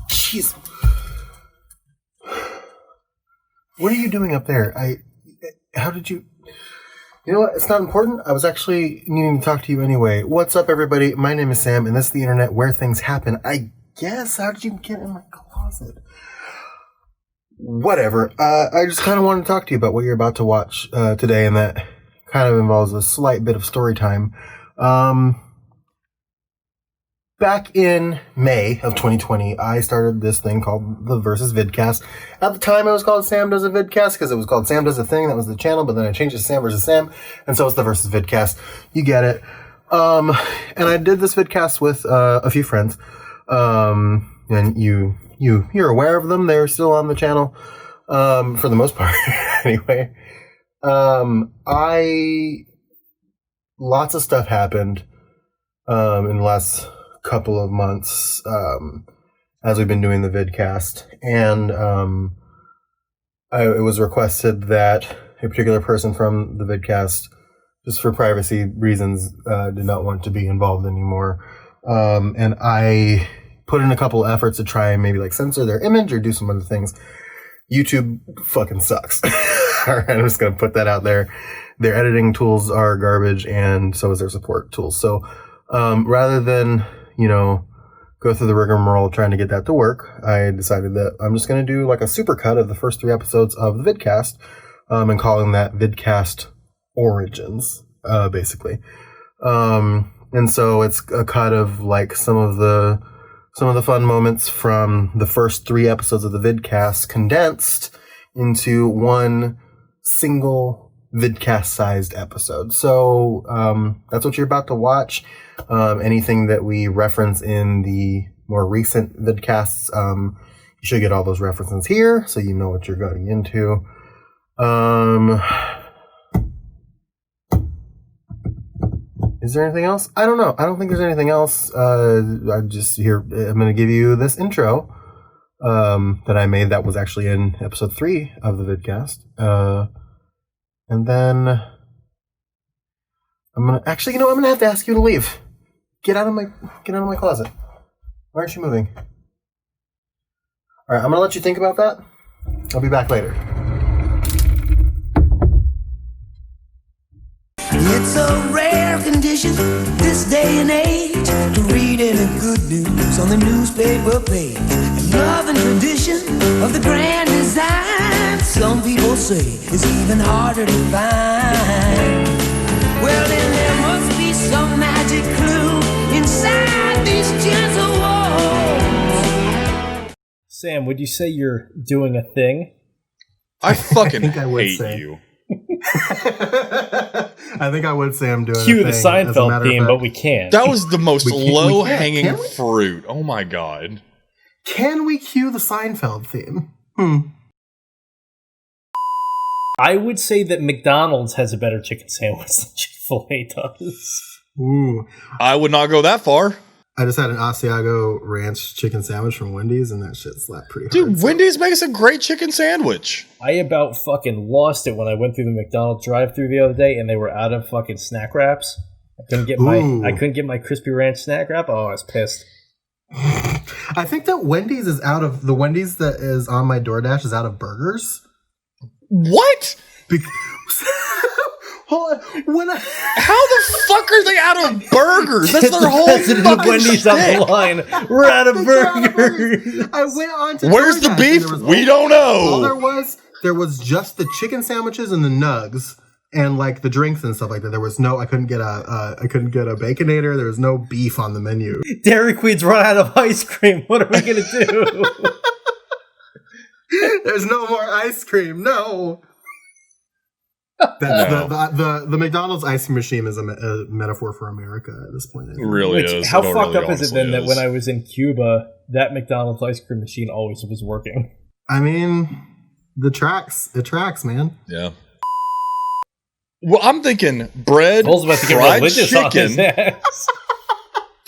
Jeez. What are you doing up there? How did you... You know what? It's not important. I was actually needing to talk to you anyway. What's up, everybody? My name is Sam, and this is the internet where things happen. I guess. How did you get in my closet? Whatever. I just kind of wanted to talk to you about what you're about to watch today, and that kind of involves a slight bit of story time. Back in May of 2020, I started this thing called the Versus Vidcast. At the time, it was called Sam Does a Vidcast because it was called Sam Does a Thing. That was the channel, but then I changed it to Sam Versus Sam, and so it's the Versus Vidcast. You get it. And I did this vidcast with a few friends, and you're aware of them. They're still on the channel, for the most part. Anyway, lots of stuff happened in the last couple of months as we've been doing the vidcast, and it was requested that a particular person from the vidcast, just for privacy reasons, did not want to be involved anymore, and I put in a couple of efforts to try and maybe like censor their image or do some other things. YouTube fucking sucks. Alright, I'm just gonna put that out there. Their editing tools are garbage, and so is their support tools. So rather than go through the rigmarole trying to get that to work, I decided that I'm just going to do like a supercut of the first 3 episodes of the vidcast, and calling that Vidcast Origins, basically. And so it's a cut of like some of the fun moments from the first 3 episodes of the vidcast condensed into one single vidcast-sized episode. So that's what you're about to watch. Anything that we reference in the more recent vidcasts, you should get all those references here, so you know what you're going into. Is there anything else? I don't know. I don't think there's anything else. I'm going to give you this intro that I made that was actually in episode 3 of the vidcast. And then I'm gonna have to ask you to leave. Get out of my closet. Why aren't you moving? All right, I'm gonna let you think about that. I'll be back later. It's a rare condition this day and age to read any good news on the newspaper page. And love and tradition of the grand design, some people say, is even harder to find. Well, then there must be some magic clue inside these gentle walls. Sam, would you say you're doing a thing? I fucking I hate you. I think I would say I'm doing Cue a the thing, Seinfeld theme, but we can't. That was the most low-hanging Can we? fruit. Oh my god. Can we cue the Seinfeld theme? I would say that McDonald's has a better chicken sandwich than Chick-fil-A does. Ooh. I would not go that far. I just had an Asiago ranch chicken sandwich from Wendy's, and that shit slapped pretty hard. Dude, Wendy's makes a great chicken sandwich. I about fucking lost it when I went through the McDonald's drive-thru the other day, and they were out of fucking snack wraps. I couldn't get my crispy ranch snack wrap. Oh, I was pissed. I think that Wendy's is out of the Wendy's that is on my DoorDash is out of burgers. What? Hold on. How the fuck are they out of burgers? That's their whole President of fucking Wendy's shtick. on the line. We're out of burgers. I went on to Where's the DoorDash, beef? and We don't know. All there was just the chicken sandwiches and the nugs and like the drinks and stuff like that. There was no. I couldn't get a Baconator. There was no beef on the menu. Dairy Queen's run out of ice cream. What are we gonna do? There's no more ice cream. No. That's the McDonald's ice cream machine is a metaphor for America at this point. It really is. How It fucked really up is it then honestly that when I was in Cuba, that McDonald's ice cream machine always was working? I mean, it tracks, man. Yeah. Well, I'm thinking bread, Cole's about to get fried religious on his chicken, ass.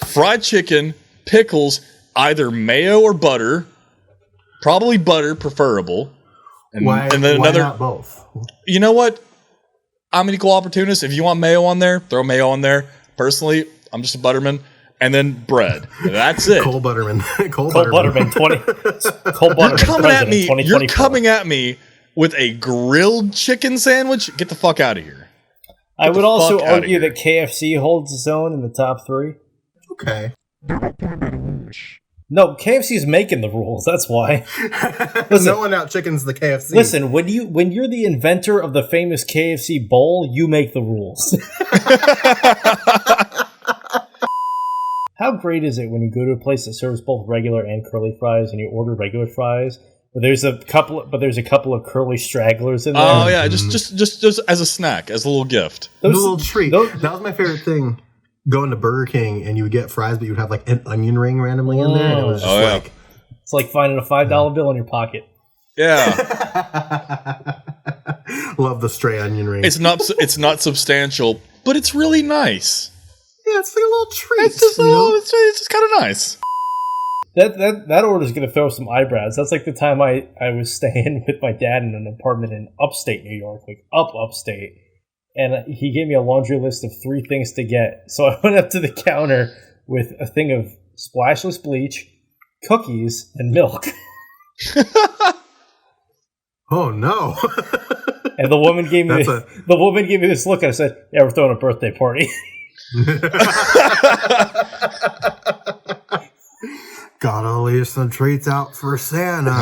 fried chicken, pickles, either mayo or butter. Probably butter, preferable. And, and then another. Why not both? You know what? I'm an equal opportunist. If you want mayo on there, throw mayo on there. Personally, I'm just a butterman. And then bread. That's it. Cole Butterman. Cole Butterman 20. Cole Butterman. You're coming at me with a grilled chicken sandwich. Get the fuck out of here. I would also argue that KFC holds its own in the top 3. Okay. No, KFC's making the rules. That's why. Listen, no one out chickens the KFC. Listen, when you're the inventor of the famous KFC bowl, you make the rules. How great is it when you go to a place that serves both regular and curly fries, and you order regular fries, but there's a couple of curly stragglers in there? Oh yeah, just as a snack, as a little gift, a little treat. That was my favorite thing. Going to Burger King and you would get fries, but you would have like an onion ring randomly in there, and it was just it's like finding a $5 bill in your pocket. Yeah. Love the stray onion ring. It's not substantial, but it's really nice. Yeah, it's like a little treat. It's just kind of nice. That order's going to throw some eyebrows. That's like the time I was staying with my dad in an apartment in upstate New York, like upstate. And he gave me a laundry list of 3 things to get. So I went up to the counter with a thing of splashless bleach, cookies, and milk. Oh, no. And the woman gave me this look, and I said, "Yeah, we're throwing a birthday party." Gotta leave some treats out for Santa.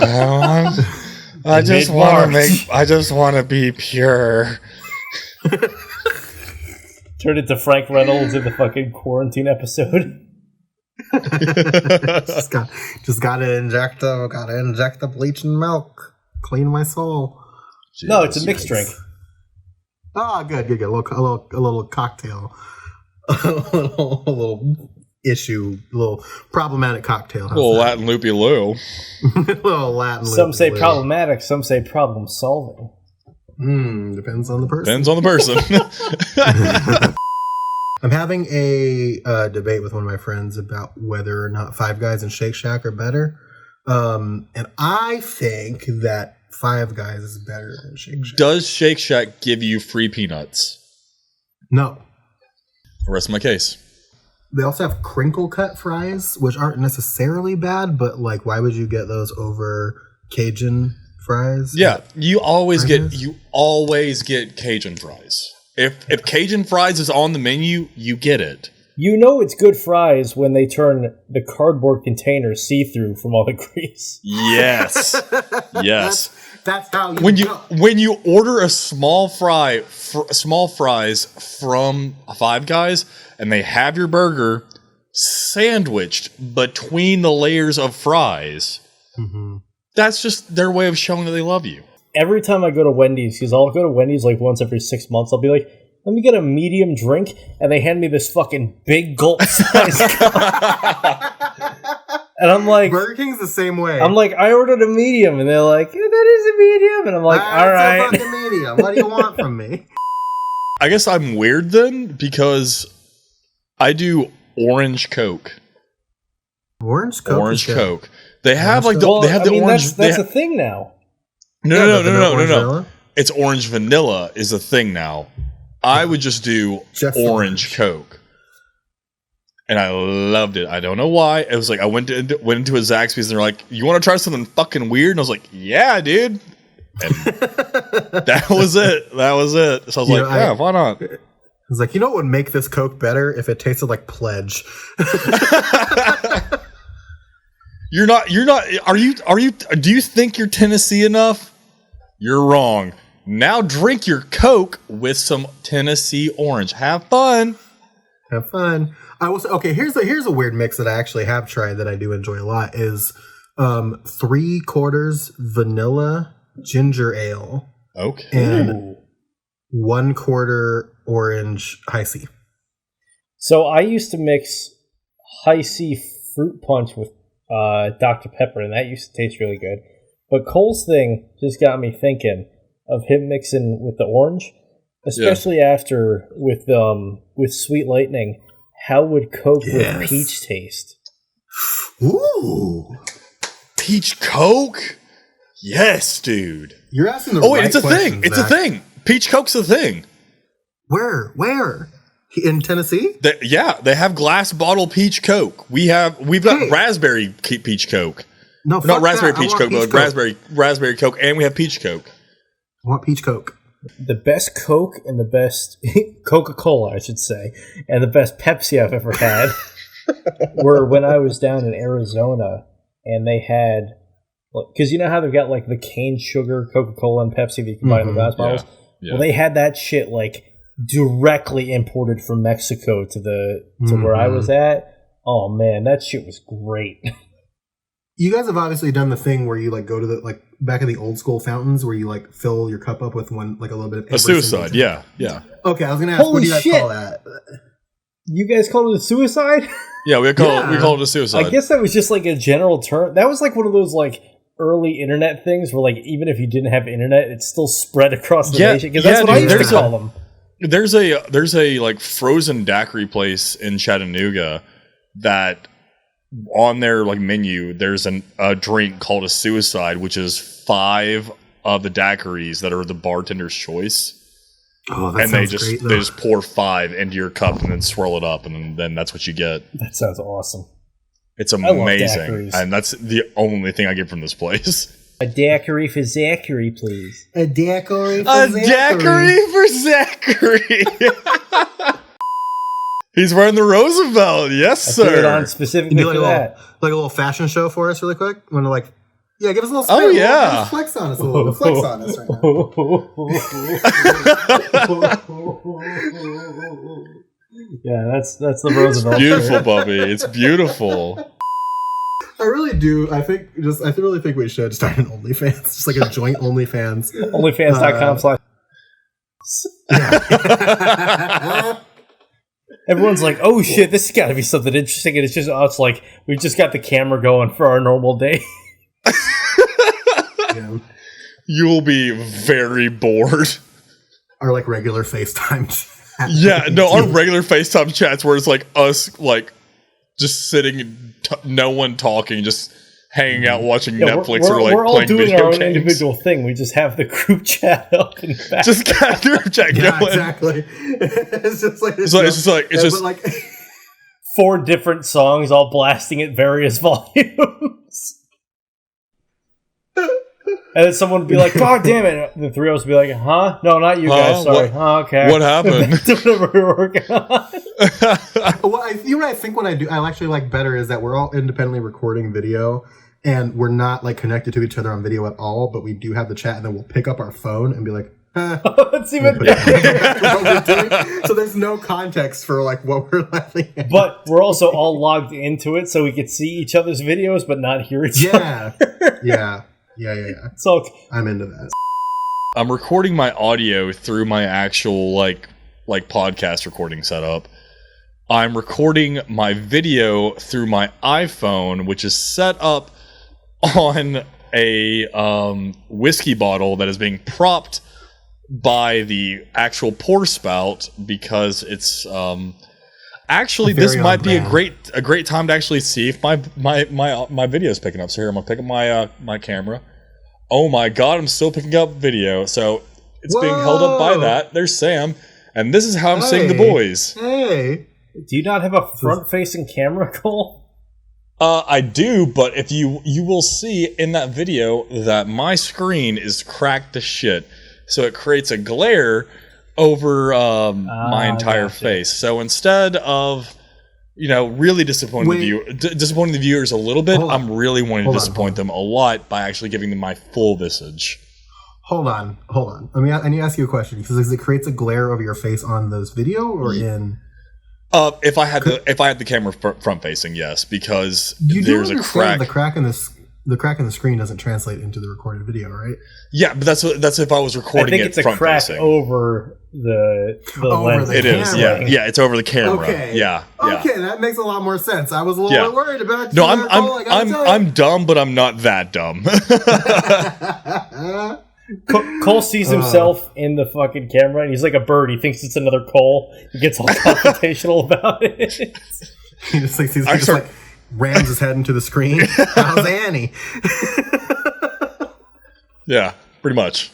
I just want to be pure. Turn it to Frank Reynolds in the fucking quarantine episode. just gotta inject the bleach and milk. Clean my soul. No, it's a mixed drink. Oh, good. A little cocktail. a little problematic cocktail. A little Latin loopy loo. Some say problematic, some say problem solving. Depends on the person. I'm having a debate with one of my friends about whether or not Five Guys and Shake Shack are better. And I think that Five Guys is better than Shake Shack. Does Shake Shack give you free peanuts? No. Rest of my case. They also have crinkle cut fries, which aren't necessarily bad, but like, why would you get those over Cajun fries? Yeah, you always get Cajun fries. If Cajun fries is on the menu, you get it. You know it's good fries when they turn the cardboard container see-through from all the grease. Yes. Yes. That's how you when you order a small fries from Five Guys and they have your burger sandwiched between the layers of fries. Mm-hmm. That's just their way of showing that they love you. Every time I go to Wendy's, because I'll go to Wendy's like once every 6 months, I'll be like, let me get a medium drink, and they hand me this fucking big gulp size cup. And I'm like, Burger King's the same way. I'm like, I ordered a medium, and they're like, yeah, that is a medium, and I'm like, all right, a fucking medium. What do you want from me? I guess I'm weird then because I do orange Coke. Orange Coke. They have like the orange. That's a thing now. No. It's orange vanilla is a thing now. I would just do orange Coke, and I loved it. I don't know why. It was like I went into a Zaxby's and they're like, "You want to try something fucking weird?" And I was like, "Yeah, dude." And that was it. So I was yeah, why not? I was like, you know what would make this Coke better if it tasted like Pledge. You're not. Are you? Do you think you're Tennessee enough? You're wrong. Now drink your Coke with some Tennessee orange. Have fun. I will say, okay, here's a weird mix that I actually have tried that I do enjoy a lot is 3/4 vanilla ginger ale. Okay. And 1/4 orange high C. So I used to mix high C fruit punch with Dr. Pepper, and that used to taste really good. But Cole's thing just got me thinking of him mixing with the orange, especially after with Sweet Lightning. How would Coke with peach taste? Ooh, peach Coke? Yes, dude. You're asking the right it's a thing. Zach. It's a thing. Peach Coke's a thing. Where? In Tennessee? They have glass bottle peach Coke. We've got raspberry peach Coke. No, not raspberry peach Coke, but raspberry Coke, and we have peach Coke. I want peach Coke. The best Coke and the best Coca-Cola, I should say, and the best Pepsi I've ever had were when I was down in Arizona, and they had, because you know how they've got like the cane sugar Coca-Cola and Pepsi that you can buy in the glass bottles? Yeah. Well, they had that shit like directly imported from Mexico to where I was at. Oh man, that shit was great. You guys have obviously done the thing where you like go to the like back in the old school fountains where you like fill your cup up with one like a little bit of a suicide. Yeah. Okay, I was gonna ask, what do you guys call that? You guys call it a suicide? Yeah, we call it a suicide. I guess that was just like a general term. That was like one of those like early internet things where like even if you didn't have internet, it still spread across the nation. Because that's what I used to call them. There's a like frozen daiquiri place in Chattanooga that on their like menu there's a drink called a suicide, which is 5 of the daiquiris that are the bartender's choice. Oh, that and sounds great, they just pour 5 into your cup and then swirl it up, and then that's what you get. That sounds awesome. It's amazing, and that's the only thing I get from this place. A daiquiri for Zachary, please. A daiquiri for Zachary. He's wearing the Roosevelt. Yes, sir. I put it on specifically for that. Like a little fashion show for us really quick? Want to like... Yeah, give us a little spin. Oh, yeah. Flex on us a little. Flex on us right now. Yeah, that's the Roosevelt. It's beautiful, Bubby. It's beautiful. I really do. I really think we should start an OnlyFans. Just like a joint OnlyFans. OnlyFans.com/. Everyone's like, oh shit, this has got to be something interesting. And it's just us, like, we just got the camera going for our normal day. Yeah. You will be very bored. Our like regular FaceTime. Yeah, no, our regular FaceTime chats where it's like us, like just sitting, no one talking, just hanging out watching Netflix or like we're all playing doing video our own games. Individual thing. We just have the group chat up in the back. Just got the group chat going. Exactly. It's just like 4 different songs all blasting at various volumes. And then someone would be like, God damn it. And the 3 of us would be like, huh? No, not you guys. Sorry. Okay. What happened? Whatever we're working on. Well, you know what I think what I actually like better is that we're all independently recording video and we're not like connected to each other on video at all, but we do have the chat and then we'll pick up our phone and be like, That's even better. So there's no context for like what we're laughing at. But we're also all logged into it so we can see each other's videos but not hear each other. Yeah. So I'm into that. I'm recording my audio through my actual like podcast recording setup. I'm recording my video through my iPhone, which is set up on a whiskey bottle that is being propped by the actual pour spout because it's actually this might be a great time to actually see if my video is picking up. So here I'm gonna pick up my camera. Oh my god, I'm still picking up video. So it's being held up by that. There's Sam, and this is how I'm seeing the boys. Hey, do you not have a front-facing camera, Cole? I do, but if you will see in that video that my screen is cracked to shit, so it creates a glare over my entire face. So instead of really disappointing the viewers a little bit, I'm really wanting to disappoint them a lot by actually giving them my full visage. Hold on. I need to ask you a question because it creates a glare over your face on this video or in. If I had the camera front facing, yes, because there's a crack. The crack in the screen doesn't translate into the recorded video, right? Yeah, but that's if I was recording it front facing. I think it's a crack over the lens. It is, yeah, it's over the camera. Okay. Yeah. Okay, that makes a lot more sense. I was a little bit worried about. No, I'm dumb, but I'm not that dumb. Cole sees himself in the fucking camera, and he's like a bird. He thinks it's another Cole. He gets all confrontational about it. He just rams his head into the screen. How's Annie? Yeah, pretty much.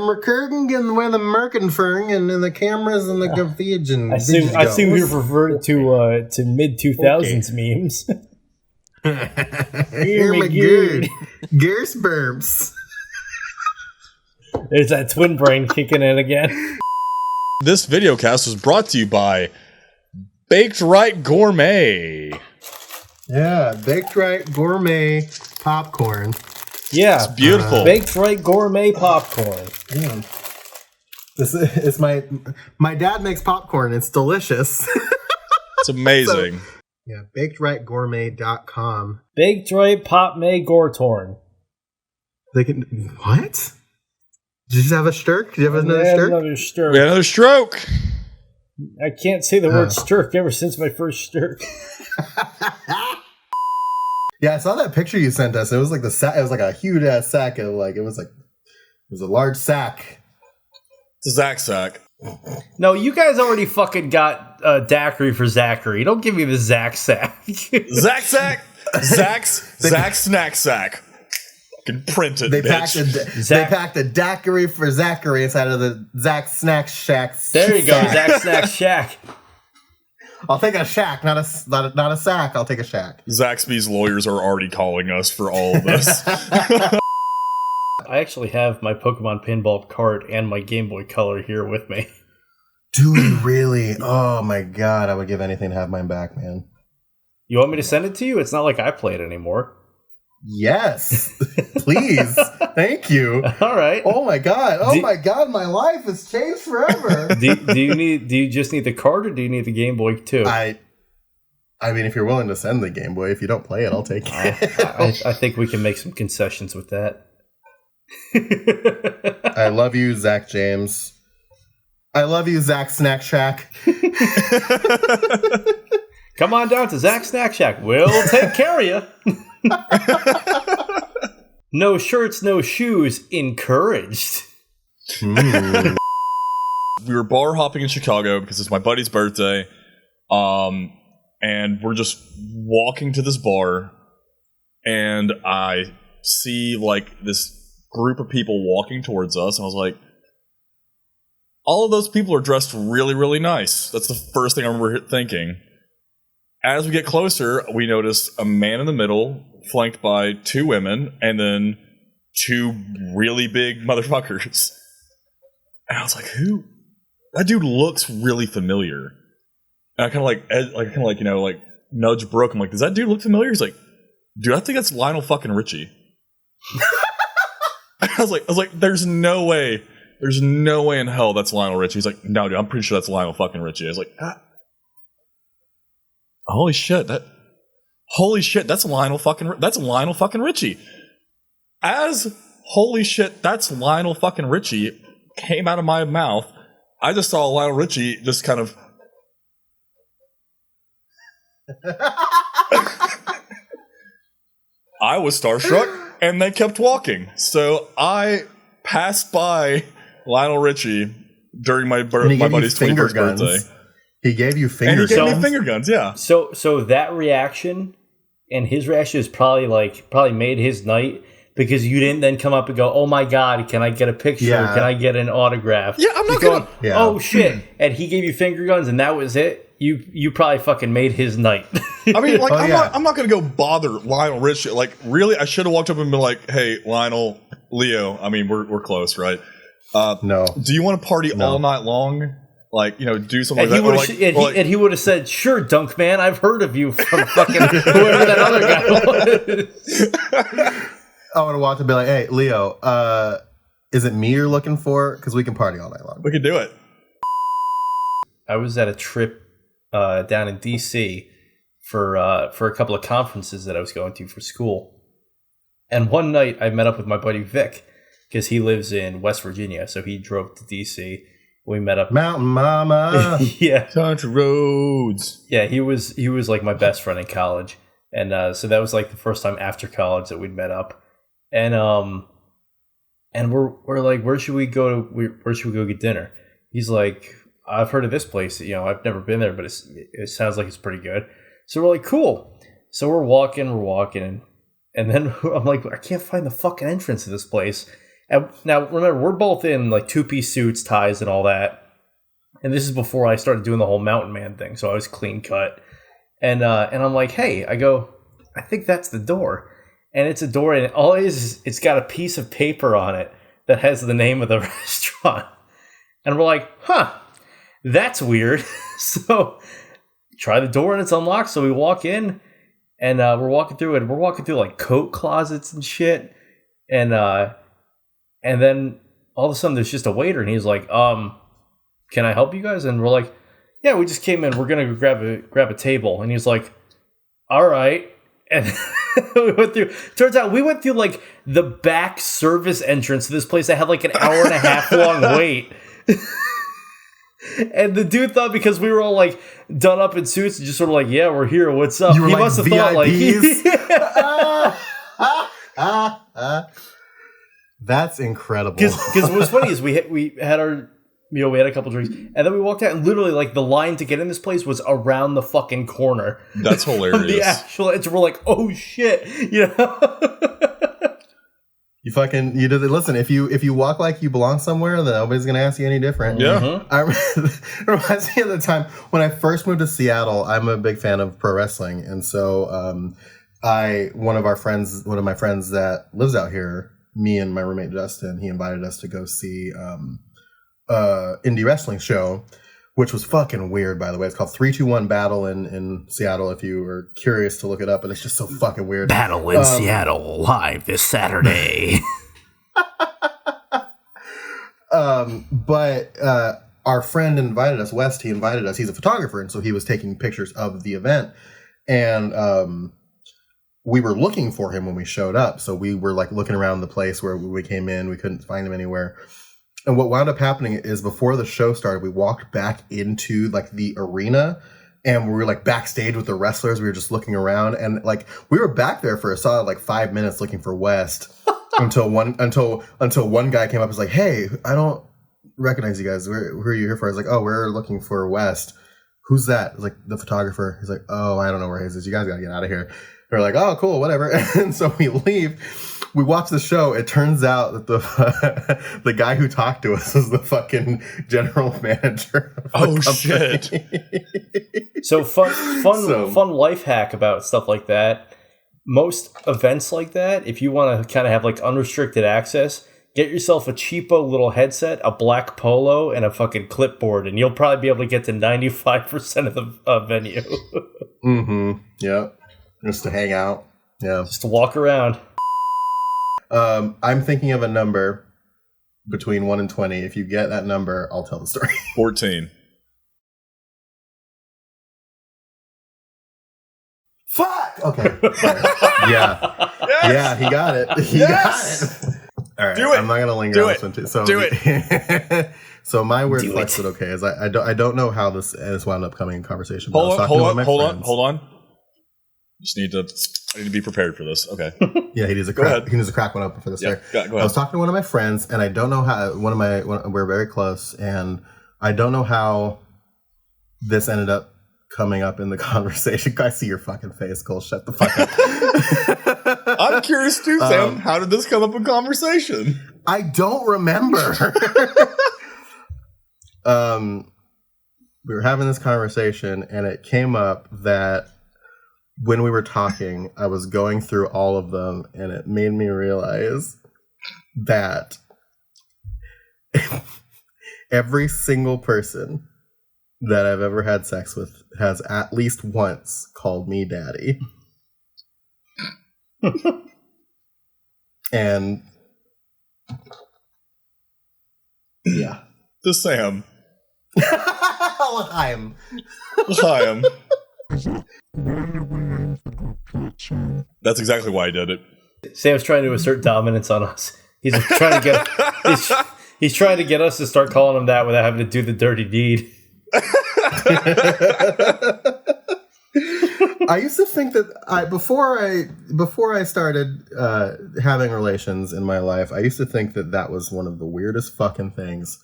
recording and where the Merkenfern and the cameras and the confusion. I assume you've reverted to mid-2000s memes. Hear me good. Gersperms. There's that twin brain kicking in again. This videocast was brought to you by Baked Right Gourmet. Yeah, Baked Right Gourmet popcorn. Yeah, it's beautiful. Baked Right Gourmet popcorn. Yeah. This is my dad makes popcorn. It's delicious. It's amazing. Yeah, bakedrightgourmet.com. Baked Right Pop May Gortorn. They can what? Did you just have a stirk? Did you have another stirk? Another stirk. We had another stroke. I can't say the word stirk ever since my first stirk. Yeah, I saw that picture you sent us. It was like it was like a huge ass sack of it was a large sack. It's a Zach sack. No, you guys already fucking got daiquiri for Zachary. Don't give me the Zach sack. Zach sack. Zach snack sack. Can print it. They bitch. packed a daiquiri for Zachary inside of the Zach Snack Shack. There you go, Zach Snack Shack. I'll take a shack, not a sack. I'll take a shack. Zaxby's lawyers are already calling us for all of this. I actually have my Pokemon Pinball card and my Game Boy Color here with me. Do you really? Oh my god, I would give anything to have mine back, man. You want me to send it to you? It's not like I play it anymore. Yes, please. Thank you. All right. Oh my god. My life has changed forever. Do you just need the card, or do you need the Game Boy too? I mean, if you're willing to send the Game Boy, if you don't play it, I'll take it. I think we can make some concessions with that. I love you, Zach James. I love you, Zach Snack Shack. Come on down to Zach Snack Shack. We'll take care of you. No shirts, no shoes. Encouraged. We were bar hopping in Chicago because it's my buddy's birthday. And we're just walking to this bar, and I see like this group of people walking towards us, and I was like, all of those people are dressed really, really nice. That's the first thing I remember thinking. As we get closer, we notice a man in the middle, flanked by two women, and then two really big motherfuckers. And I was like, who? That dude looks really familiar. And I kind of nudge Brooke. I'm like, does that dude look familiar? He's like, dude, I think that's Lionel fucking Richie. I was like, there's no way in hell that's Lionel Richie. He's like, no, dude, I'm pretty sure that's Lionel fucking Richie. I was like, holy shit, that's Lionel fucking Richie. As holy shit, that's Lionel fucking Richie came out of my mouth, I just saw Lionel Richie just kind of I was starstruck, and they kept walking. So I passed by Lionel Richie during my buddy's 21st birthday. He gave you finger guns. And he gave me finger guns, yeah. So that reaction and his reaction is probably made his night, because you didn't then come up and go, oh my god, can I get a picture? Yeah. Can I get an autograph? Yeah, I'm not going, yeah. Oh shit. And he gave you finger guns and that was it? You probably fucking made his night. I mean, like, I'm not going to go bother Lionel Richie. Like, really, I should have walked up and been like, hey, Lionel, Leo, I mean, we're close, right? No. Do you want to party all night long? Like, do something and like that? And he would have said, sure, Dunk Man, I've heard of you from fucking whoever that other guy was. I would have walked and be like, hey, Leo, is it me you're looking for? Because we can party all night long. We could do it. I was at a trip down in D.C. for a couple of conferences that I was going to for school. And one night I met up with my buddy Vic, because he lives in West Virginia, so he drove to D.C. We met up. Mountain Mama. Yeah. Country roads. Yeah, he was like my best friend in college. And so that was like the first time after college that we'd met up. And we're like, where should we go get dinner? He's like, I've heard of this place. I've never been there, but it sounds like it's pretty good. So we're like, cool. So we're walking, and then I'm like, I can't find the fucking entrance to this place. And now, remember, we're both in like 2-piece suits, ties, and all that. And this is before I started doing the whole mountain man thing, so I was clean cut. And I'm like, hey, I go, I think that's the door. And it's a door, and all it is it's got a piece of paper on it that has the name of the restaurant. And we're like, huh, that's weird. So try the door, and it's unlocked. So we walk in, and we're walking through it. We're walking through like coat closets and shit. And then all of a sudden there's just a waiter, and he's like, can I help you guys? And we're like, yeah, we just came in. We're going to grab a table. And he's like, all right. And we went through, turns out we went through like the back service entrance to this place that had like an hour and a half long wait. And the dude thought because we were all like done up in suits and just sort of like, yeah, we're here. What's up? You were He like must have thought like, That's incredible. Because what's funny is we had our, you know, we had a couple drinks, and then we walked out, and literally, like, the line to get in this place was around the fucking corner. That's hilarious. The actual, we're like, oh shit, you know. You did it. Listen, if you walk like you belong somewhere, then nobody's gonna ask you any different. Yeah. It reminds me of the time when I first moved to Seattle. I'm a big fan of pro wrestling, and so one of my friends that lives out here, me and my roommate Justin, he invited us to go see indie wrestling show, which was fucking weird, by the way. It's called 3-2-1 Battle in Seattle, if you were curious to look it up, but it's just so fucking weird. Battle in Seattle, live this Saturday. But our friend invited us, West, he invited us. He's a photographer, and so he was taking pictures of the event. And we were looking for him when we showed up. So we were like looking around the place where we came in. We couldn't find him anywhere. And what wound up happening is before the show started, we walked back into like the arena, and we were like backstage with the wrestlers. We were just looking around, and like we were back there for a solid like 5 minutes looking for West until one guy came up and was like, "Hey, I don't recognize you guys. Who are you here for?" I was like, "Oh, we're looking for West." "Who's that?" I was like, "The photographer." He's like, "Oh, I don't know where he is. You guys got to get out of here." We're like, "Oh, cool, whatever." And so we leave. We watch the show. It turns out that the guy who talked to us is the fucking general manager of the company. Shit. So fun life hack about stuff like that. Most events like that, if you want to kind of have like unrestricted access, get yourself a cheapo little headset, a black polo, and a fucking clipboard, and you'll probably be able to get to 95% of the venue. Mm-hmm. Yeah. Just to hang out. Yeah. Just to walk around. I'm thinking of a number between 1 and 20. If you get that number, I'll tell the story. 14. Fuck! Okay. Yeah. Yes! Yeah, he got it. He got it. All right. Do it. I'm not going to linger on this one too. So Do it. So my weird flex with okay is I don't know how this wound up coming in conversation. Hold on. I need to be prepared for this. Okay. Yeah, he needs a crack one open for this. Yeah, go ahead. I was talking to one of my friends, and I don't know how we're very close, and I don't know how this ended up coming up in the conversation. I see your fucking face, Cole. Shut the fuck up. I'm curious too, Sam. How did this come up in conversation? I don't remember. We were having this conversation, and it came up that when we were talking, I was going through all of them, and it made me realize that every single person that I've ever had sex with has at least once called me daddy. And yeah. To Sam. L'chaim. That's exactly why I did it. Sam's trying to assert dominance on us. He's trying to get us to start calling him that without having to do the dirty deed. I used to think that before I started having relations in my life, I used to think that was one of the weirdest fucking things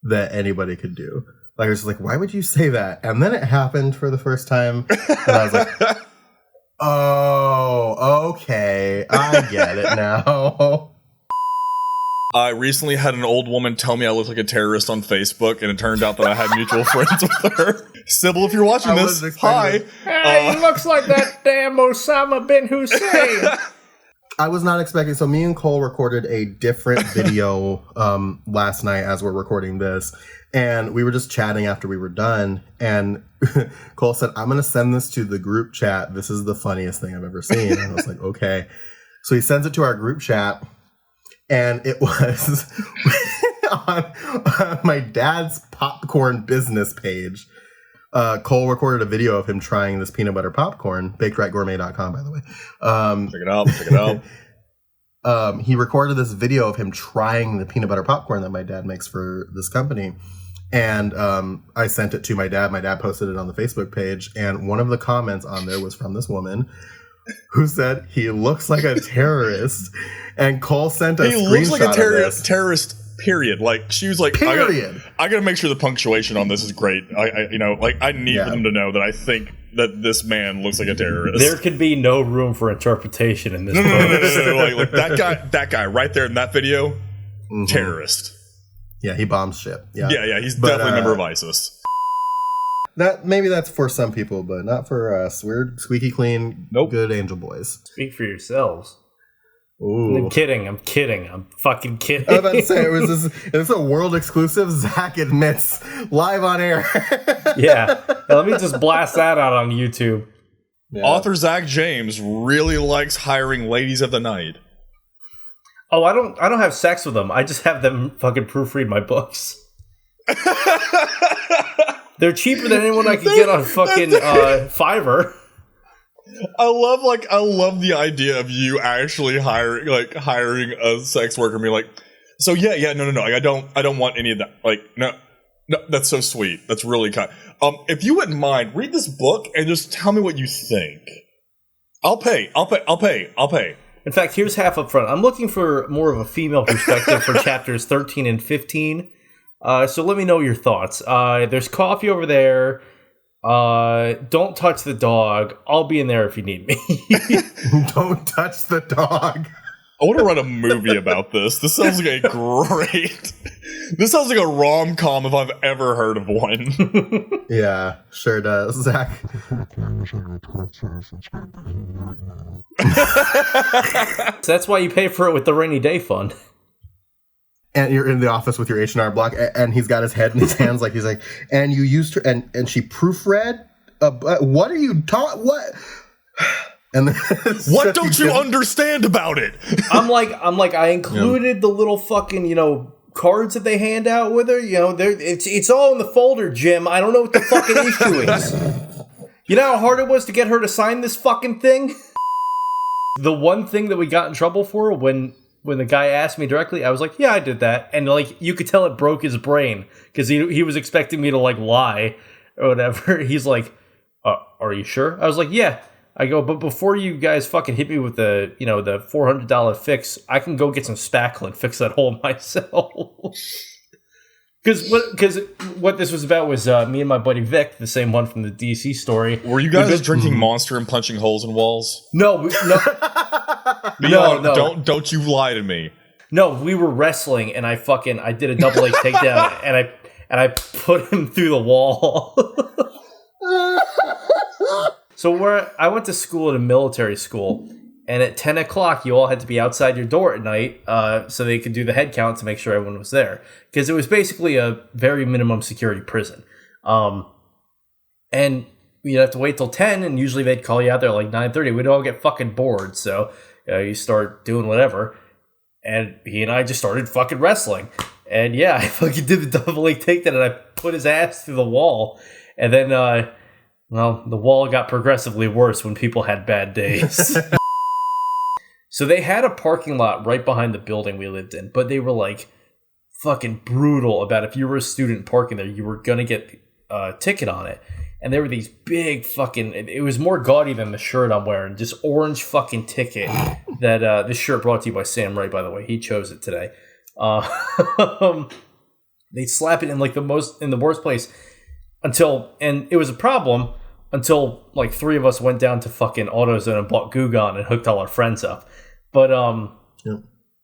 that anybody could do. Like, I was like, why would you say that? And then it happened for the first time, and I was like, oh, okay, I get it now. I recently had an old woman tell me I looked like a terrorist on Facebook, and it turned out that I had mutual friends with her. Sybil, if you're watching this, hi. He looks like that damn Osama bin Hussein. I was not expecting. So me and Cole recorded a different video last night as we're recording this. And we were just chatting after we were done. And Cole said, I'm going to send this to the group chat. This is the funniest thing I've ever seen. And I was like, okay. So he sends it to our group chat. And it was on my dad's popcorn business page. Cole recorded a video of him trying this peanut butter popcorn, bakedrightgourmet.com, by the way. Check it out. He recorded this video of him trying the peanut butter popcorn that my dad makes for this company. And I sent it to my dad. My dad posted it on the Facebook page. And one of the comments on there was from this woman who said, he looks like a terrorist. And Cole sent a screenshot of this. He looks like a terrorist. Period. Like, she was like, period. I gotta make sure the punctuation on this is great. I need them to know that I think that this man looks like a terrorist. There could be no room for interpretation in this. No. Like that guy right there in that video, terrorist. Yeah, he bombs shit. Yeah. He's definitely a member of ISIS. Maybe that's for some people, but not for us. We're squeaky clean, good angel boys. Speak for yourselves. Ooh. I'm kidding. I'm fucking kidding. I was about to say, it's a world exclusive. Zach admits live on air. Yeah. Now, let me just blast that out on YouTube. Yeah. Author Zach James really likes hiring ladies of the night. Oh, I don't have sex with them. I just have them fucking proofread my books. They're cheaper than anyone I could get on fucking Fiverr. I love the idea of you actually hiring a sex worker and being like, so no. Like, I don't want any of that. Like, no, that's so sweet. That's really kind. If you wouldn't mind, read this book and just tell me what you think. I'll pay. In fact, here's half up front. I'm looking for more of a female perspective for chapters 13 and 15. So let me know your thoughts. There's coffee over there. Don't touch the dog. I'll be in there if you need me. Don't touch the dog. I want to write a movie about this. This sounds like a great... This sounds like a rom-com if I've ever heard of one. Yeah, sure does, Zach. So that's why you pay for it with the rainy day fund. And you're in the office with your H&R Block, and he's got his head in his hands, like he's like, and you used her, and she proofread. What are you taught? What? And what don't you understand about it? I'm like, I included the little fucking cards that they hand out with her. It's all in the folder, Jim. I don't know what the fucking issue is. You know how hard it was to get her to sign this fucking thing? The one thing that we got in trouble for when the guy asked me directly, I was like, yeah, I did that. And you could tell it broke his brain because he was expecting me to lie or whatever. He's like, are you sure? I was like, yeah. I go, but before you guys fucking hit me with the $400 fix, I can go get some spackle and fix that hole myself. Because what this was about was me and my buddy Vic, the same one from the DC story. Were you guys drinking Monster and punching holes in walls? No. No. Don't you lie to me. No, we were wrestling, and I did a double leg takedown, and I put him through the wall. So I went to school at a military school, and at 10 o'clock, you all had to be outside your door at night so they could do the head count to make sure everyone was there. Because it was basically a very minimum security prison. And you'd have to wait till 10, and usually they'd call you out there like 9:30. We'd all get fucking bored, so you start doing whatever. And he and I just started fucking wrestling. And yeah, I fucking did the double leg takedown, and I put his ass through the wall. And then... the wall got progressively worse when people had bad days. So they had a parking lot right behind the building we lived in, but they were fucking brutal about if you were a student parking there, you were going to get a ticket on it. And there were these big fucking, it was more gaudy than the shirt I'm wearing, just orange fucking ticket that this shirt brought to you by Sam Wright, by the way. He chose it today. They'd slap it in the worst place. And it was a problem until 3 of us went down to fucking AutoZone and bought Goo Gone and hooked all our friends up. But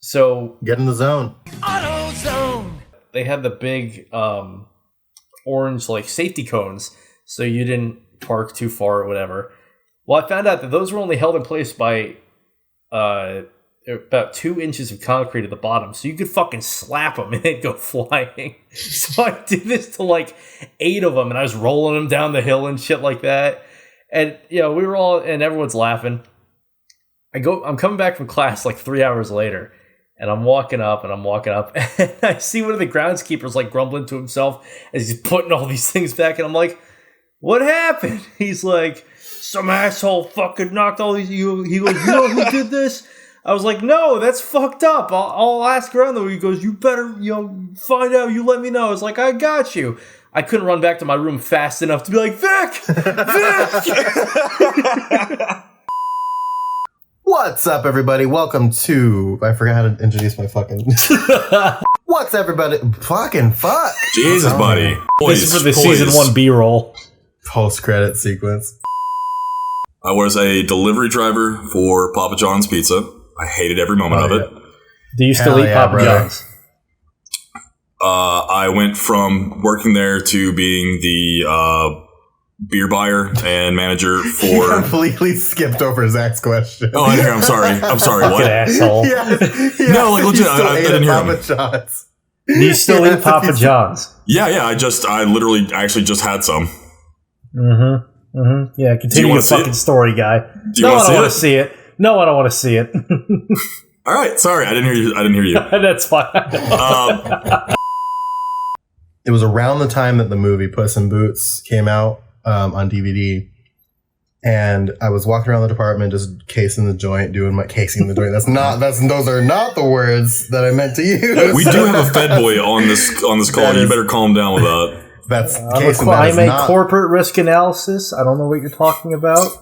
So get in the zone. AutoZone. They had the big orange like safety cones, so you didn't park too far or whatever. Well, I found out that those were only held in place by about 2 inches of concrete at the bottom, so you could fucking slap them and they'd go flying. So I did this to like 8 of them, and I was rolling them down the hill and shit like that. And we were all, and everyone's laughing. I'm coming back from class like 3 hours later, and I'm walking up, and I see one of the groundskeepers like grumbling to himself as he's putting all these things back, and I'm like, "What happened?" He's like, "Some asshole fucking knocked all these." He goes, "You know who did this?" I was like, "No, that's fucked up. I'll ask around though." He goes, "You better, find out. You let me know." I was like, "I got you." I couldn't run back to my room fast enough to be like, "Vic, Vic." What's up, everybody? Welcome to... I forgot how to introduce my fucking... What's everybody? Fucking fuck. Jesus, buddy. This is for the season 1 B-roll. Post-credit sequence. I was a delivery driver for Papa John's Pizza. I hated every moment of it. Do you still eat Papa John's? I went from working there to being the beer buyer and manager for... You completely skipped over Zach's question. Oh, I'm sorry. What? Asshole. No, like legit, I didn't hear him. John's. Do you still eat Papa John's? Yeah, I literally actually just had some. Yeah, continue your fucking story, guy. No, I don't want to see it. No, I don't want to see it. All right, sorry, I didn't hear you. That's fine. It was around the time that the movie Puss in Boots came out on DVD, and I was walking around the department just casing the joint. Those are not the words that I meant to use. We do have a Fed boy on this call. You better calm down with that. That's I'm a corporate risk analysis. I don't know what you're talking about.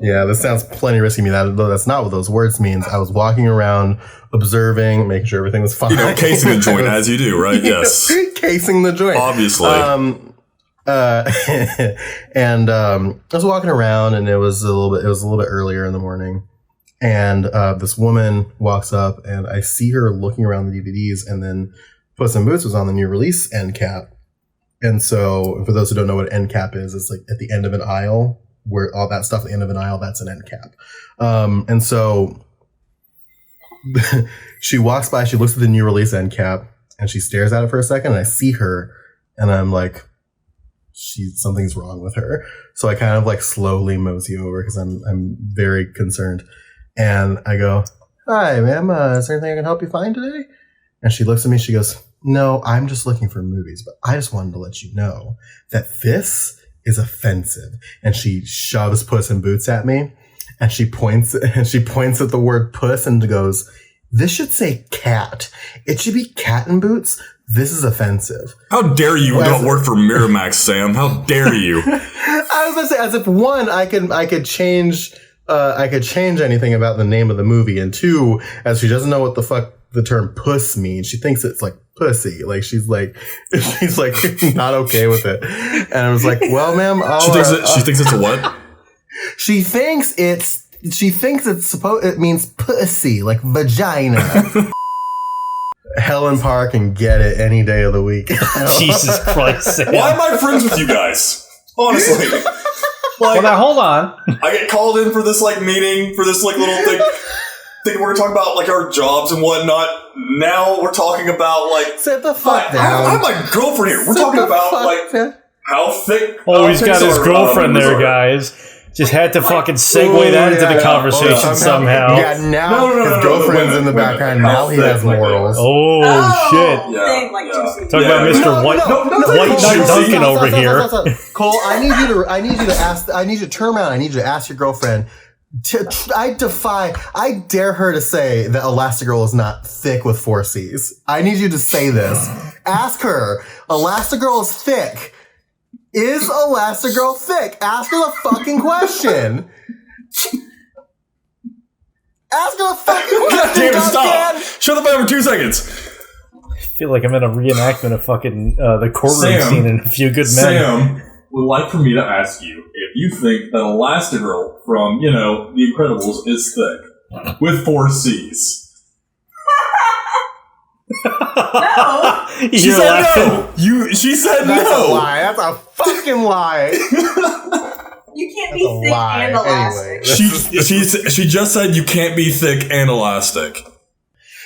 Yeah, this sounds plenty risky to me. That's not what those words means. I was walking around, observing, making sure everything was fine. Casing the joint as you do, right? Yes. Casing the joint. Obviously. And I was walking around, and it was a little bit earlier in the morning, and this woman walks up, and I see her looking around the DVDs, and then Puss in Boots was on the new release end cap. And so, for those who don't know what end cap is, it's like at the end of an aisle, where all that stuff at the end of an aisle, that's an end cap. And so she walks by, she looks at the new release end cap, and she stares at it for a second, and I see her, and I'm like, something's wrong with her. So I kind of like slowly mosey over because I'm very concerned. And I go, "Hi, ma'am, is there anything I can help you find today?" And she looks at me, she goes, "No, I'm just looking for movies, but I just wanted to let you know that this is offensive." And she shoves Puss in Boots at me, and she points at the word puss and goes, "This should say cat. It should be cat in boots. This is offensive." How dare you don't work for Miramax, Sam? How dare you? I was going to say, as if one, I could change anything about the name of the movie, and two, as she doesn't know what the fuck the term puss means, she thinks it's like pussy. Like she's like not okay with it. And I was like, "Well, ma'am, she thinks it's a what? She thinks it means pussy, like vagina." Helen Park can get it any day of the week. Jesus Christ, Sam. Why am I friends with you guys? Honestly. Well, now hold on. I get called in for this meeting, for this little thing we're gonna talk about our jobs and whatnot. Now we're talking about sit the fuck down. I have my girlfriend here. We're talking about how thick. Oh, he's got his girlfriend there, guys. Just had to fucking segue that into the conversation somehow. Yeah, now his girlfriend's in the background. Now he has morals. Oh, shit. Talk about Mr. White Knight Duncan over here. Cole, I need you to turn around. I need you to ask your girlfriend. I dare her to say that Elastigirl is not thick with 4 C's. I need you to say this. Ask her. Elastigirl is thick. Is Elastigirl thick? Ask her the fucking question. Ask her the fucking question. God damn it, stop. Shut the fuck up for 2 seconds. I feel like I'm in a reenactment of fucking the courtroom scene in A Few Good Men. Sam would like for me to ask you if you think that Elastigirl from, The Incredibles is thick. with 4 C's. No. She said no. She said That's no. a lie. That's a fucking lie. You can't be thick and elastic. Anyway, She just said you can't be thick and elastic.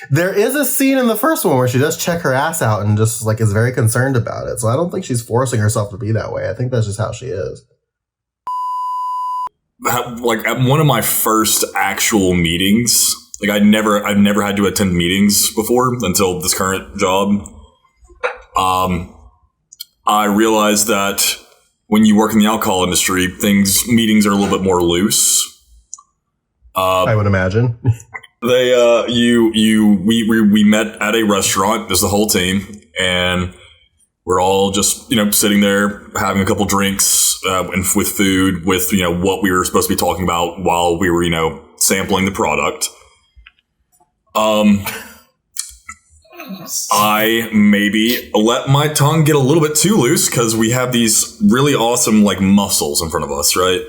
there is a scene in the first one where she does check her ass out and just like is very concerned about it. So I don't think she's forcing herself to be that way. I think that's just how she is. Like at one of my first actual meetings, like I've never had to attend meetings before until this current job. I realized that when you work in the alcohol industry, meetings are a little bit more loose. I would imagine. We met at a restaurant. There's the whole team, and we're all just sitting there having a couple drinks and with food, with what we were supposed to be talking about while we were sampling the product. I maybe let my tongue get a little bit too loose because we have these really awesome like mussels in front of us, right?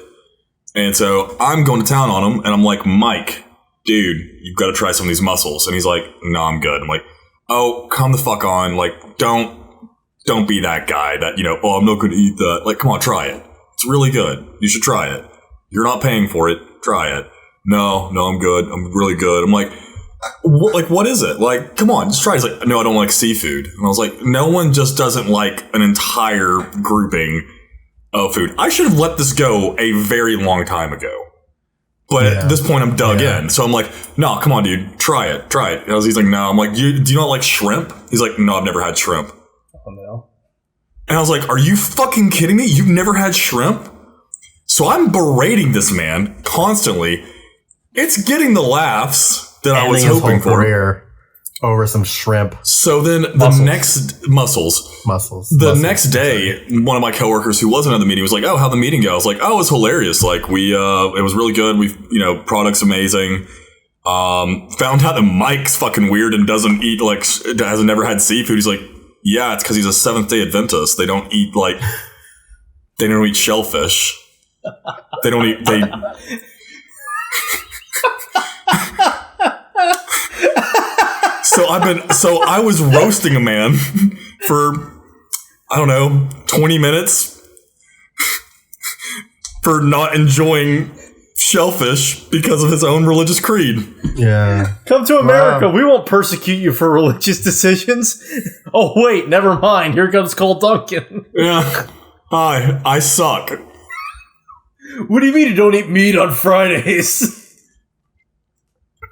And so I'm going to town on them, and I'm like, Mike, dude, you've got to try some of these mussels. And he's like, no, I'm good. I'm like, oh, come the fuck on. Like, don't be that guy that, oh, I'm not going to eat that. Like, come on, try it. It's really good. You should try it. You're not paying for it. Try it. No, I'm good. I'm really good. I'm like, what is it? Like, come on, just try it. He's like, no, I don't like seafood. And I was like, no one just doesn't like an entire grouping of food. I should have let this go a very long time ago. But at this point, I'm dug in. So I'm like, no, come on, dude. Try it. And he's like, no. I'm like, do you not like shrimp? He's like, no, I've never had shrimp. Oh, no. And I was like, are you fucking kidding me? You've never had shrimp? So I'm berating this man constantly. It's getting the laughs that I was hoping for. Over some shrimp. So then mussels. The next day, one of my coworkers who wasn't at the meeting was like, oh, how'd the meeting go? I was like, oh, it was hilarious. Like it was really good. Product's amazing. Found out that Mike's fucking weird and doesn't eat has never had seafood. He's like, yeah, it's because he's a Seventh-day Adventist. They don't eat shellfish. So I was roasting a man for, I don't know, 20 minutes for not enjoying shellfish because of his own religious creed. Yeah. Come to America. Wow. We won't persecute you for religious decisions. Oh, wait, never mind. Here comes Cole Duncan. Yeah. Hi, I suck. What do you mean you don't eat meat on Fridays?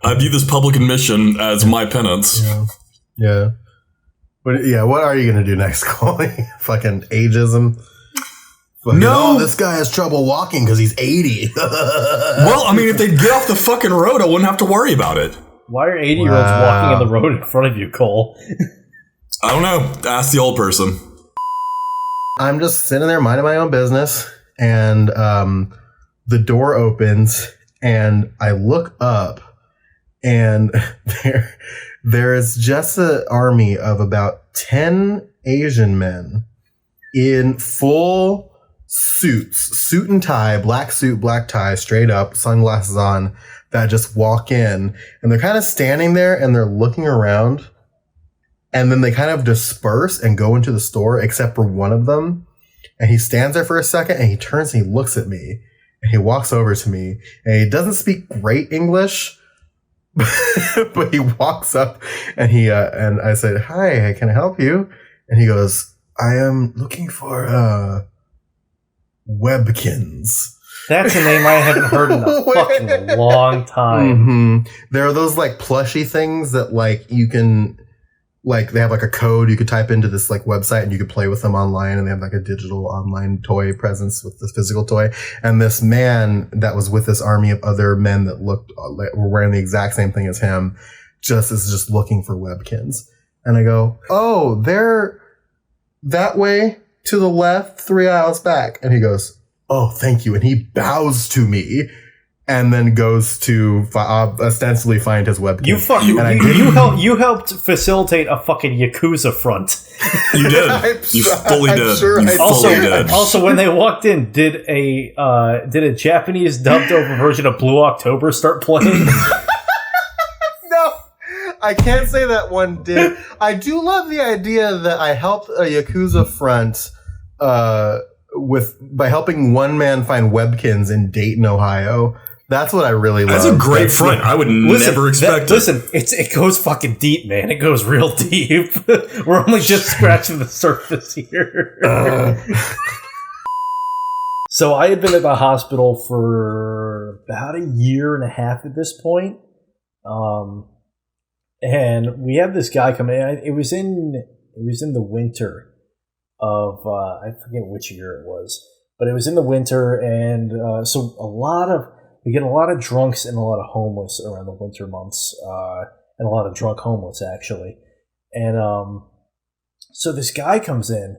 I view this public admission as my penance. Yeah. But what are you going to do next, Cole? Fucking ageism? No! Oh, this guy has trouble walking because he's 80. Well, I mean, if they'd get off the fucking road, I wouldn't have to worry about it. Why are 80-year-olds walking on the road in front of you, Cole? I don't know. Ask the old person. I'm just sitting there minding my own business, and the door opens, and I look up, and there is just an army of about 10 Asian men in full suit and tie, black suit, black tie, straight up, sunglasses on, that just walk in, and they're kind of standing there and they're looking around, and then they kind of disperse and go into the store, except for one of them, and he stands there for a second, and he turns and he looks at me, and he walks over to me, and he doesn't speak great English, but he walks up, and and I said, hi, can I help you? And he goes, I am looking for Webkins. That's a name I haven't heard in a fucking long time. Mm-hmm. There are those like plushy things that like you can, like they have like a code you could type into this like website and you could play with them online, and they have like a digital online toy presence with this physical toy. And this man that was with this army of other men that looked like were wearing the exact same thing as him, just looking for Webkins. And I go, oh, they're that way to the left, 3 aisles back. And he goes, oh, thank you. And he bows to me and then goes to ostensibly find his Webkins. You helped facilitate a fucking Yakuza front. You did. You fully did. Sure you fully did. Also, when they walked in, did a Japanese dubbed over version of Blue October start playing? I can't say that one did. I do love the idea that I helped a Yakuza front by helping one man find Webkins in Dayton, Ohio. That's what I really love. That's a great front. I would never expect it. Listen, it goes fucking deep, man. It goes real deep. We're only just scratching the surface here. So I had been at the hospital for about a year and a half at this point. And we had this guy come in. It was in the winter of I forget which year it was, but it was in the winter, and so we get a lot of drunks and a lot of homeless around the winter months, and a lot of drunk homeless actually. And so this guy comes in,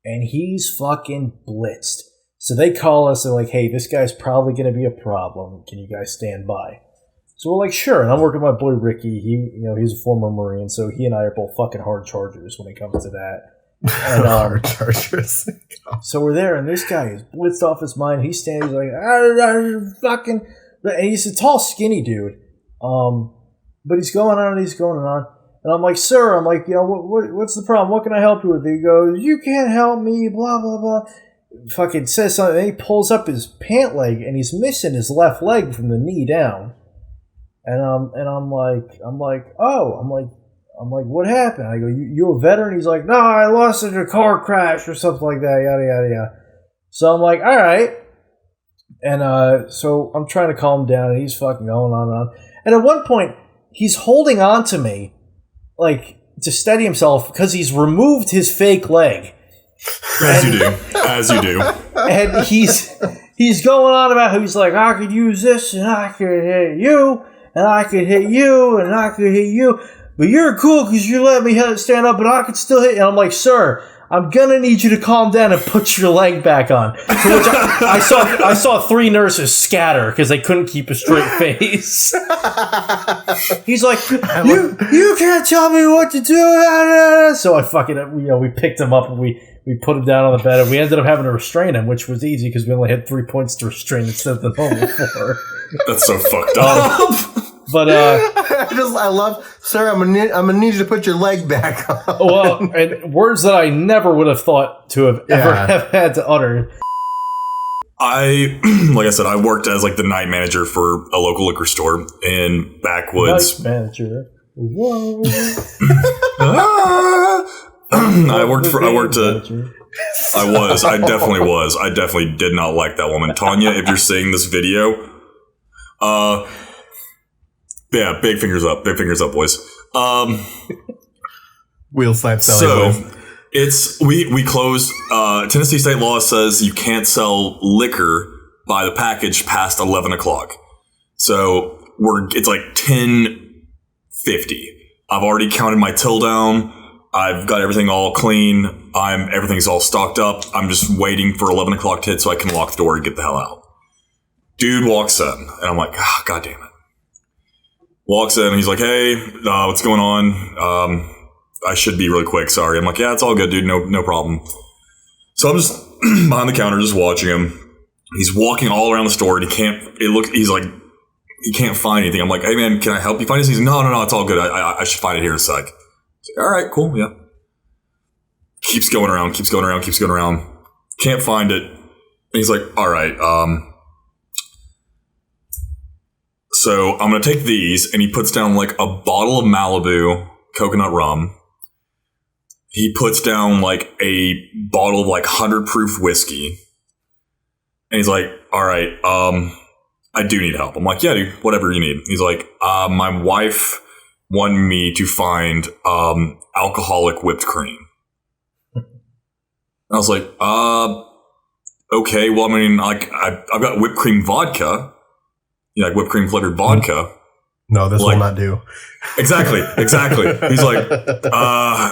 and he's fucking blitzed. So they call us. They're like, "Hey, this guy's probably going to be a problem. Can you guys stand by?" So we're like, "Sure." And I'm working with my boy Ricky. He's a former Marine, so he and I are both fucking hard chargers when it comes to that. And, hard chargers. So we're there, and this guy is blitzed off his mind. He's standing, he's like, fucking, and he's a tall, skinny dude. But he's going on and he's going on. And I'm like, "Sir," I'm like, what's the problem? What can I help you with? He goes, "You can't help me, blah, blah, blah." Fucking says something, and he pulls up his pant leg, and he's missing his left leg from the knee down. And I'm like, "What happened?" I go, you a veteran?" He's like, "No, I lost it in a car crash or something like that, yada, yada, yada." So I'm like, all right. And so I'm trying to calm him down, and he's fucking going on and on. And at one point, he's holding on to me, like, to steady himself, because he's removed his fake leg. As you do. And he's going on about how he's like, "I could use this, and I could hit you, and I could hit you, and I could hit you. But you're cool because you let me stand up, but I could still hit you." And I'm like, "Sir, I'm gonna need you to calm down and put your leg back on." To which I saw 3 nurses scatter because they couldn't keep a straight face. He's like, "You can't tell me what to do." So I we picked him up and we put him down on the bed, and we ended up having to restrain him, which was easy because we only had 3 points to restrain instead of the normal 4. That's so fucked up. But I love, "Sir, I'm gonna need you to put your leg back on." Well, and words that I never would have thought to have ever have had to utter. Like I said, I worked as like the night manager for a local liquor store in backwoods. Night manager. Whoa. I definitely was. I definitely did not like that woman. Tanya, if you're seeing this video, yeah, big fingers up, boys. Wheel slap So selling. we closed. Tennessee state law says you can't sell liquor by the package past 11 o'clock. So it's like 10:50. I've already counted my till down. I've got everything all clean. Everything's all stocked up. I'm just waiting for 11 o'clock to hit so I can lock the door and get the hell out. Dude walks in, and I'm like, God damn it. Walks in, and he's like, "Hey, what's going on? I should be really quick. Sorry." I'm like, "Yeah, it's all good, dude. No problem." So I'm just behind the counter, just watching him. He's walking all around the store, and he's like, he can't find anything. I'm like, "Hey, man, can I help you find this?" He's like, No, it's all good. I should find it here in a sec. Like, all right, cool, yeah. Keeps going around. Can't find it. And he's like, "All right, so I'm going to take these," and he puts down like a bottle of Malibu coconut rum. He puts down like a bottle of like 100 proof whiskey. And he's like, "All right, I do need help." I'm like, "Yeah, dude, whatever you need." He's like, "My wife wanted me to find alcoholic whipped cream." I was like, "Okay, well, I mean, like, I've got whipped cream vodka." Like whipped cream flavored vodka. No, this will not do. Exactly. He's like,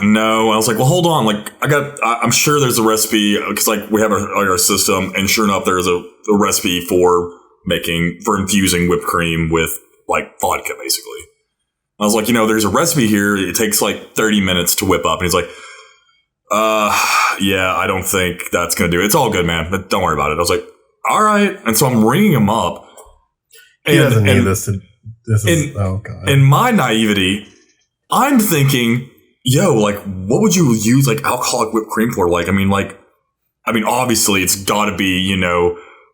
no. I was like, well, hold on. Like, I'm sure there's a recipe because like we have our system, and sure enough, there's a recipe for infusing whipped cream with like vodka, basically. I was like, there's a recipe here. It takes like 30 minutes to whip up. And he's like, yeah, I don't think that's going to do it. It's all good, man. But don't worry about it. I was like, all right. And so I'm ringing him up. He doesn't need this. Oh, God. In my naivety, I'm thinking, yo, like, what would you use like alcoholic whipped cream for? Like, I mean, obviously it's got to be,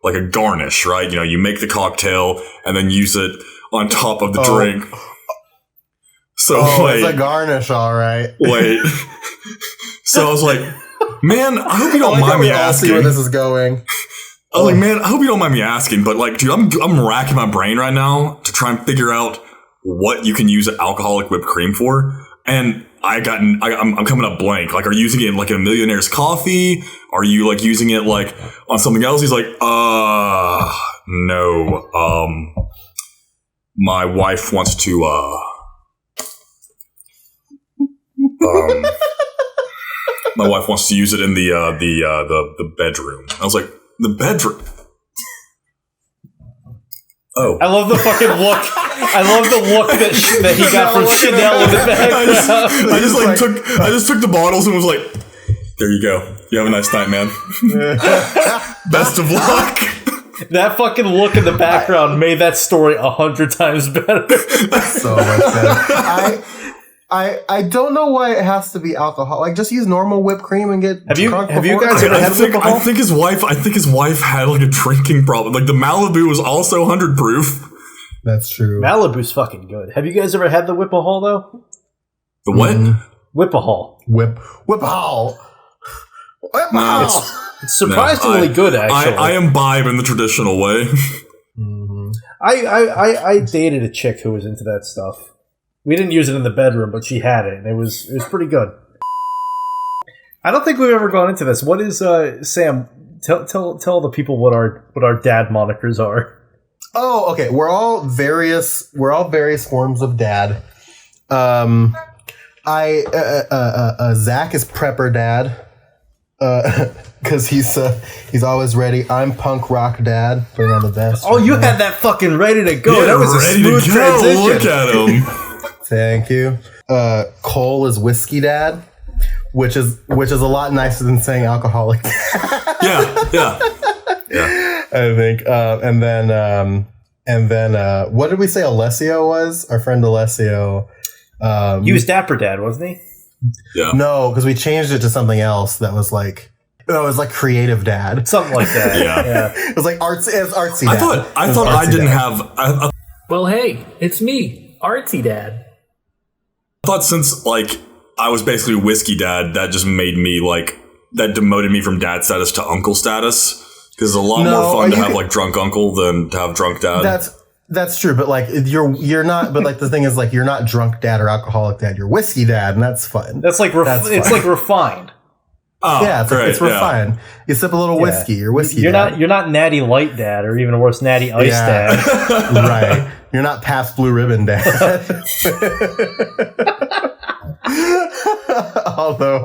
like a garnish, right? You make the cocktail and then use it on top of the drink. So it's a garnish, all right. Wait. So I was like, man, I hope you don't mind me asking. See where this is going. I was like, man, I hope you don't mind me asking, but like, dude, I'm racking my brain right now to try and figure out what you can use alcoholic whipped cream for. And I'm coming up blank. Like, are you using it in like a millionaire's coffee? Are you like using it like on something else? He's like, no. My wife wants to, my wife wants to use it in the bedroom. I was like, the bedroom? Oh. I love the fucking look. I love the look that he got from Chanel in the background. I just took the bottles and was like, there you go. You have a nice night, man. Best of luck. That fucking look in the background made that story 100 times better. So much better. I don't know why it has to be alcohol. Like, just use normal whipped cream and get. Have you guys ever had whipped? I think his wife had like a drinking problem. Like the Malibu was also 100 proof. That's true. Malibu's fucking good. Have you guys ever had the Whippahol though? The what? Whippahol. Whippahol. It's surprisingly good, actually. I imbibe in the traditional way. I dated a chick who was into that stuff. We didn't use it in the bedroom, but she had it, and it was pretty good. I don't think we've ever gone into this. What is Sam? Tell the people what our dad monikers are. Oh, okay. We're all various forms of dad. Zach is prepper dad. Because he's always ready. I'm punk rock dad. Putting on the vest. Oh, you had that fucking ready to go. Yeah, that was a smooth transition. Look at him. Thank you. Cole is whiskey dad, which is a lot nicer than saying alcoholic. Yeah. I think. And then what did we say Alessio was? Our friend Alessio. He was Dapper Dad, wasn't he? Yeah. No, because we changed it to something else that was like, it was like creative dad. Something like that. Yeah. It was like artsy dad. I thought I didn't have. Well, hey, it's me, Artsy Dad. I thought since like I was basically whiskey dad, that just made me like that demoted me from dad status to uncle status because it's a lot more fun to have like drunk uncle than to have drunk dad. That's true, but like you're not. But like the thing is, like you're not drunk dad or alcoholic dad. You're whiskey dad, and that's fun. That's like it's like refined. Oh, yeah, it's refined. You sip a little whiskey. You're whiskey. You're dad. You're not Natty Light Dad, or even worse, Natty Ice Dad. Right. You're not Pabst Blue Ribbon dad. Although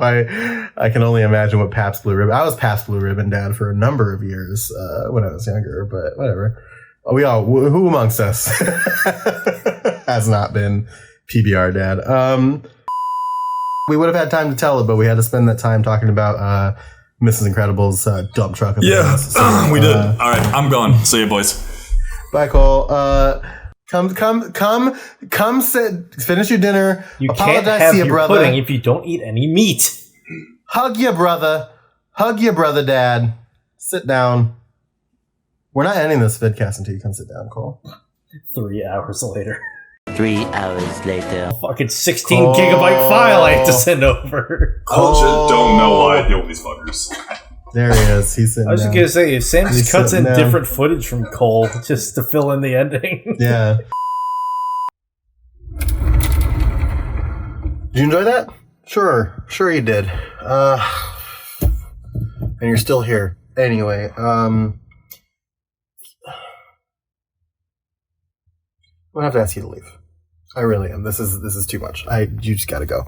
I can only imagine what Pabst Blue Ribbon. I was Pabst Blue Ribbon dad for a number of years when I was younger, but whatever. We all, who amongst us has not been PBR dad? We would have had time to tell it, but we had to spend that time talking about Mrs. Incredible's dump truck. Yeah, we did. All right, I'm gone. See you, boys. Bye, Cole. Come sit, finish your dinner. You apologize can't have to your your brother. pudding if you don't eat any meat. Hug your brother, dad. Sit down. We're not ending this vidcast until you come sit down, Cole. 3 hours later. 3 hours later. Fucking 16 gigabyte file I have to send over. I legit don't know why I deal with these fuckers. There he is. He's sitting I was down. just going to say, if Sam just He's cuts in sitting down. different footage from Cole just to fill in the ending. Yeah. Did you enjoy that? Sure you did. And you're still here. Anyway, I'm gonna have to ask you to leave. I really am. This is too much. You just gotta go.